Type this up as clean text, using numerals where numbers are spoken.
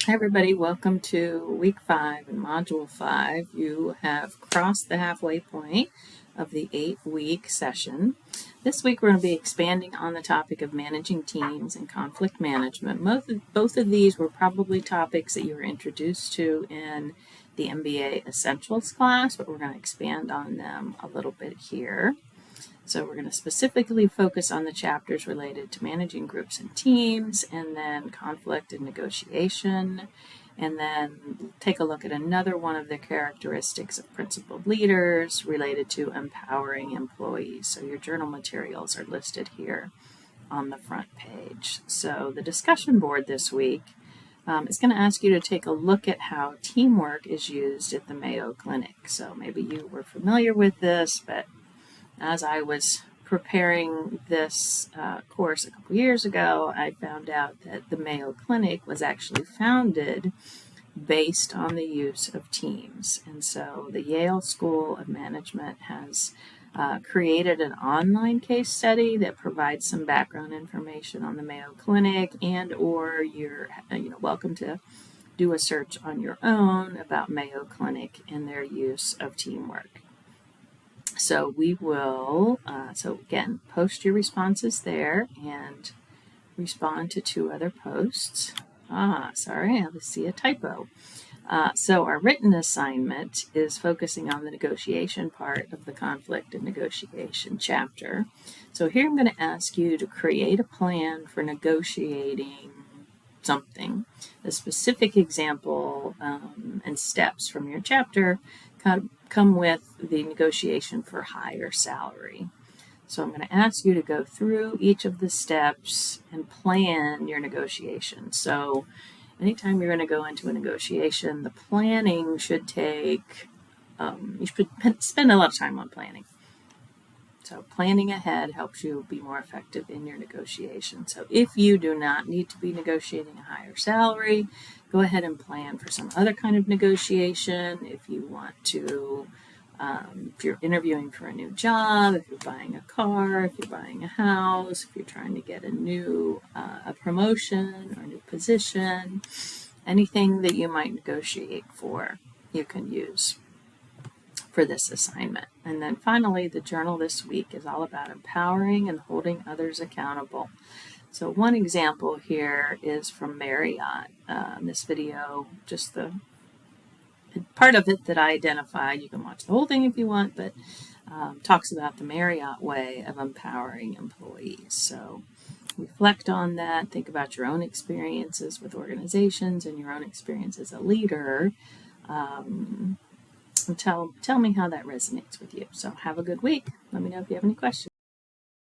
Hi everybody, welcome to week 5 and module 5. You have crossed the halfway point of the 8-week session. This week we're going to be expanding on the topic of managing teams and conflict management. Both of these were probably topics that you were introduced to in the MBA Essentials class, but we're going to expand on them a little bit here. So we're going to specifically focus on the chapters related to managing groups and teams, and then conflict and negotiation, and then take a look at another one of the characteristics of principled leaders related to empowering employees. So your journal materials are listed here on the front page. So the discussion board this week is going to ask you to take a look at how teamwork is used at the Mayo Clinic. So maybe you were familiar with this, but as I was preparing this course a couple years ago, I found out that the Mayo Clinic was actually founded based on the use of teams. And so the Yale School of Management has created an online case study that provides some background information on the Mayo Clinic, and or you're welcome to do a search on your own about Mayo Clinic and their use of teamwork. So we will, again, post your responses there and respond to 2 other posts. Sorry, I see a typo. So our written assignment is focusing on the negotiation part of the conflict and negotiation chapter. So here I'm going to ask you to create a plan for negotiating something. The specific example and steps from your chapter come with the negotiation for higher salary. So I'm going to ask you to go through each of the steps and plan your negotiation. So anytime you're going to go into a negotiation, the planning should take, you should spend a lot of time on planning. So planning ahead helps you be more effective in your negotiation. So if you do not need to be negotiating a higher salary, go ahead and plan for some other kind of negotiation. If you want to, if you're interviewing for a new job, if you're buying a car, if you're buying a house, if you're trying to get a promotion or a new position, anything that you might negotiate for, you can use for this assignment. And then finally, the journal this week is all about empowering and holding others accountable. So one example here is from Marriott. This video, just the part of it that I identified, you can watch the whole thing if you want, but talks about the Marriott way of empowering employees. So reflect on that, think about your own experiences with organizations and your own experience as a leader. And tell me how that resonates with you. So have a good week. Let me know if you have any questions.